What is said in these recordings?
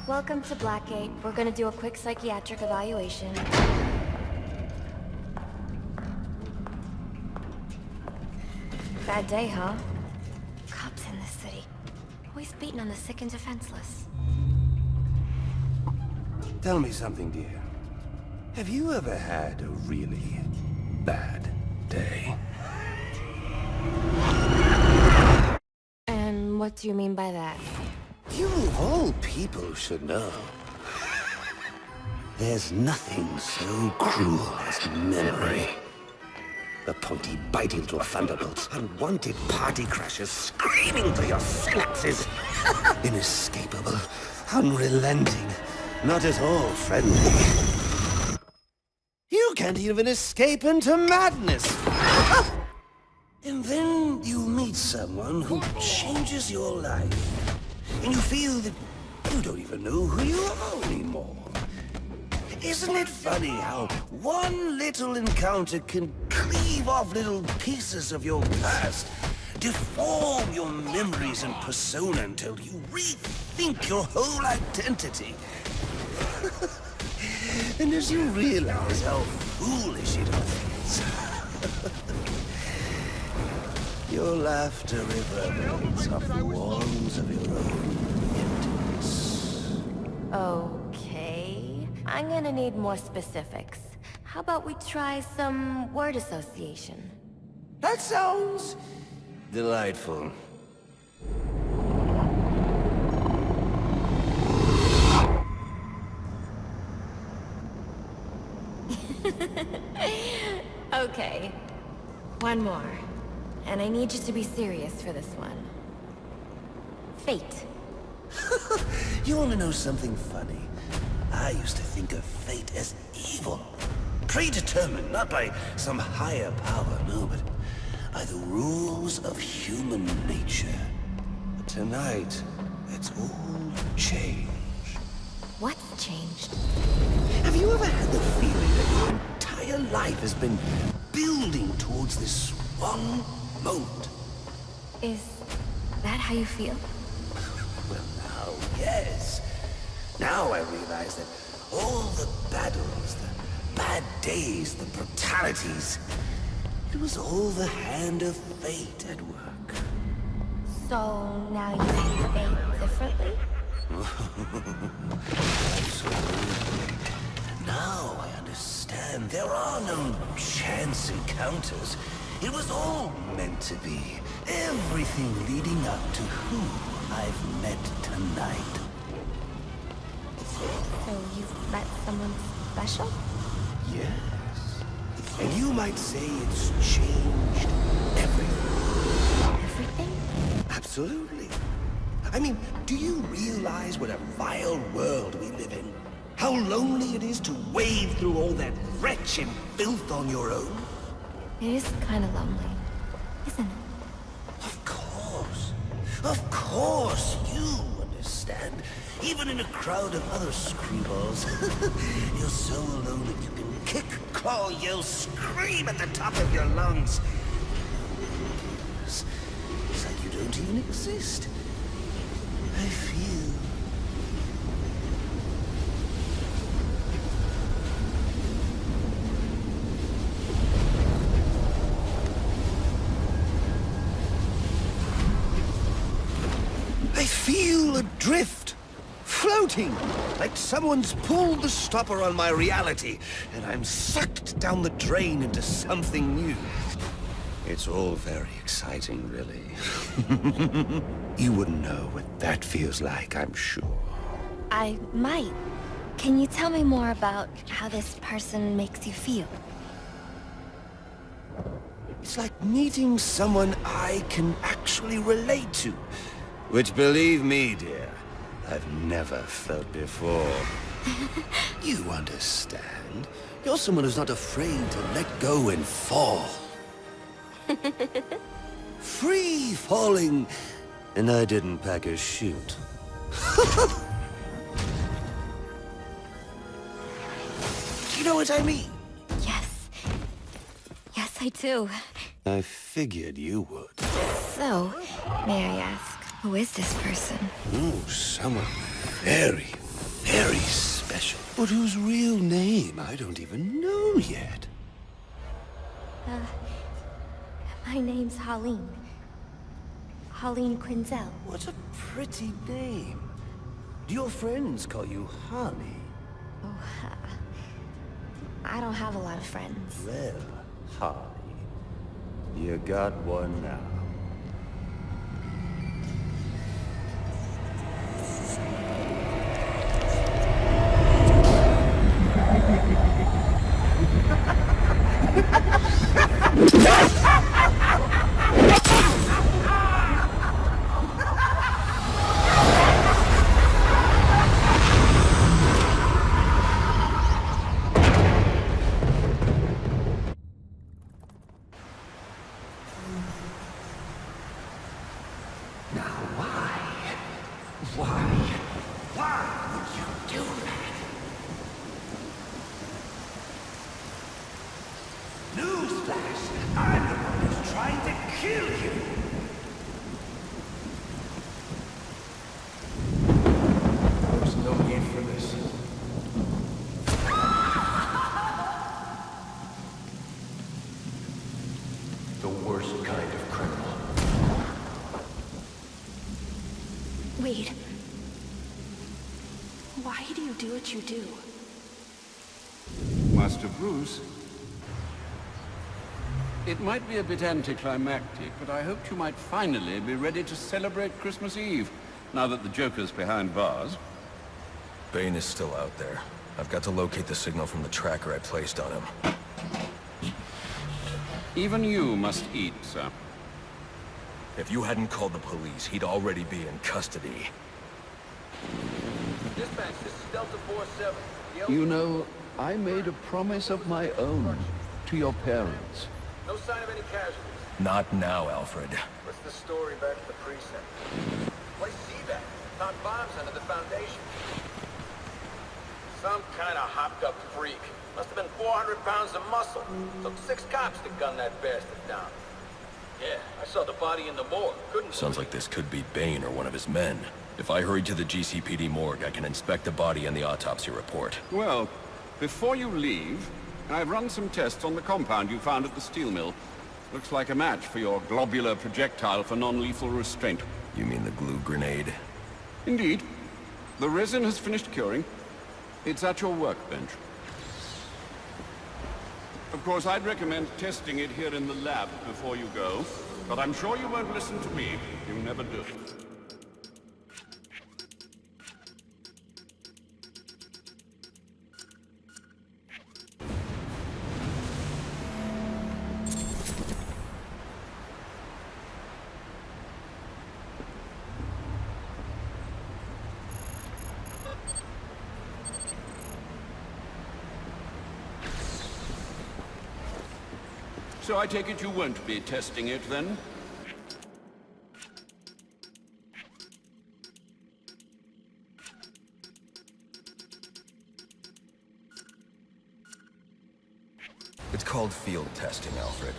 Welcome to Blackgate. We're gonna do a quick psychiatric evaluation. Bad day, huh? Cops in this city. Always beating on the sick and defenseless. Tell me something, dear. Have you ever had a really bad day? And what do you mean by that? You of all people should know. There's nothing so cruel as memory. The pointy, biting little thunderbolts, unwanted party crashers screaming through your synapses. Inescapable, unrelenting, not at all friendly. You can't even escape into madness. And then you meet someone who changes your life. And you feel that you don't even know who you are anymore. Isn't it funny how one little encounter can cleave off little pieces of your past, deform your memories and persona until you rethink your whole identity? And as you realize how foolish it all is, your laughter reverberates off the walls of your own emptiness. Okay. I'm gonna need more specifics. How about we try some word association? That sounds delightful. Okay. One more. And I need you to be serious for this one. Fate. You want to know something funny? I used to think of fate as evil. Predetermined, not by some higher power, no, but by the rules of human nature. But tonight, that's all changed. What's changed? Have you ever had the feeling that your entire life has been building towards this one moment? Is that how you feel? Well, now, yes. Now I realize that all the battles, the bad days, the brutalities, it was all the hand of fate at work. So now you see fate differently? Absolutely. Now I understand. There are no chance encounters. It was all meant to be. Everything leading up to who I've met tonight. So you've met someone special? Yes. And you might say it's changed everything. Everything? Absolutely. I mean, do you realize what a vile world we live in? How lonely it is to wade through all that wretched filth on your own? It is kind of lonely, isn't it? Of course. Of course, you understand. Even in a crowd of other screwballs, you're so alone that you can kick, claw, yell, scream at the top of your lungs. It's like you don't even exist. I feel... I feel adrift, floating, like someone's pulled the stopper on my reality, and I'm sucked down the drain into something new. It's all very exciting, really. You wouldn't know what that feels like, I'm sure. I might. Can you tell me more about how this person makes you feel? It's like meeting someone I can actually relate to. Which, believe me, dear, I've never felt before. You understand. You're someone who's not afraid to let go and fall. Free falling, and I didn't pack a chute. Do you know what I mean? Yes. Yes, I do. I figured you would. So, may I ask, who is this person? Oh, someone very, Very special. But whose real name I don't even know yet. My name's Harleen. Harleen Quinzel. What a pretty name. Do your friends call you Harley? Oh, I don't have a lot of friends. Well, Harley, you got one now. Wait. Why do you do what you do? Master Bruce, it might be a bit anticlimactic, but I hoped you might finally be ready to celebrate Christmas Eve, now that the Joker's behind bars. Bane is still out there. I've got to locate the signal from the tracker I placed on him. Even you must eat, sir. If you hadn't called the police, he'd already be in custody. Dispatch, this is Delta 47. You know, I made a promise of my own to your parents. No sign of any casualties. Not now, Alfred. What's the story back at the precinct? Place C-Back. Found bombs under the foundation. Some kind of hopped-up freak. Must have been 400 pounds of muscle. Took 6 cops to gun that bastard down. Yeah, I saw the body in the morgue. Couldn't... Sounds like this could be Bane or one of his men. If I hurry to the GCPD morgue, I can inspect the body and the autopsy report. Well, before you leave, I've run some tests on the compound you found at the steel mill. Looks like a match for your globular projectile for non-lethal restraint. You mean the glue grenade? Indeed. The resin has finished curing. It's at your workbench. Of course, I'd recommend testing it here in the lab before you go, but I'm sure you won't listen to me. You never do. So I take it you won't be testing it, then? It's called field testing, Alfred.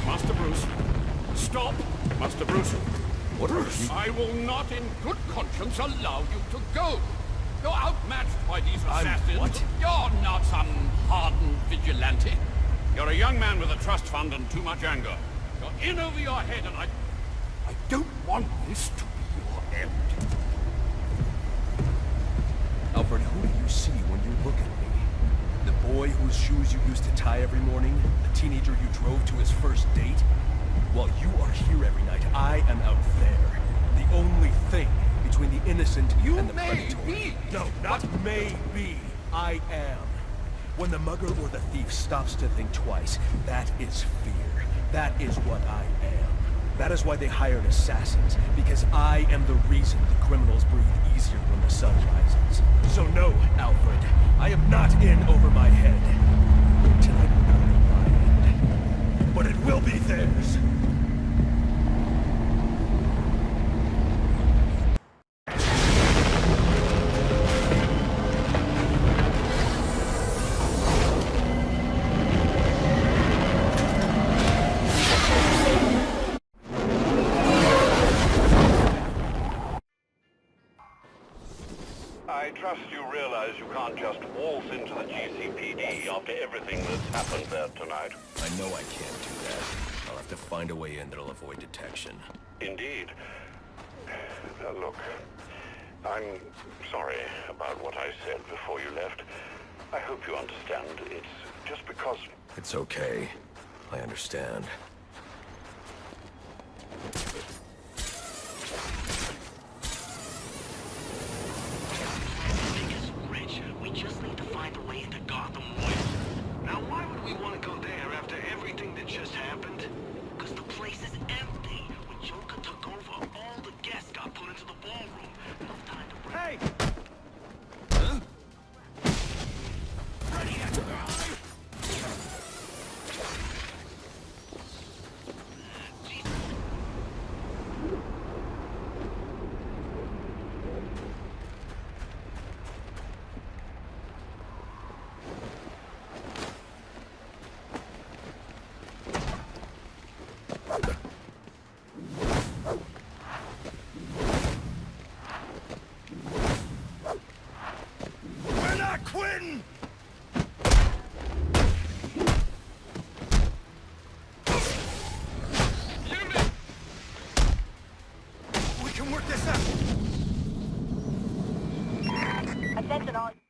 Master Bruce, stop! Master Bruce. What are you... I will not in good conscience allow you to go. You're outmatched by these assassins. What? You're not some hardened vigilante. You're a young man with a trust fund and too much anger. You're in over your head, and I don't want this to be your end. Alfred, who do you see when you look at me? The boy whose shoes you used to tie every morning? The teenager you drove to his first date? While you are here every night, I am out there. The only thing between the innocent and the predator. No, not may be. I am. When the mugger or the thief stops to think twice, that is fear. That is what I am. That is why they hired assassins, because I am the reason the criminals breathe easier when the sun rises. So no, Alfred, I am not in over my head. Tonight will not be my end, but it will be theirs. Master Bruce, stop! Master Bruce, what are you doing? I'm what? I will not in good conscience allow you to go. You're outmatched by these assassins. What? You're in over your head, and I trust you realize you can't just waltz into the GCPD after everything that's happened there tonight. I know I can't do that. I'll have to find a way in that'll avoid detection. Indeed. Look, I'm sorry about what I said before you left. I hope you understand. It's just because... It's okay. I understand. Rich, we just need to find a way into Gotham Royal. Now, why would we want to go there after everything that just happened? Because the place is empty. When Joker took over, all the guests got put into the ballroom. No time to break. Hey! Huh? Ready, We're not quitting! We can work this out! Attention all.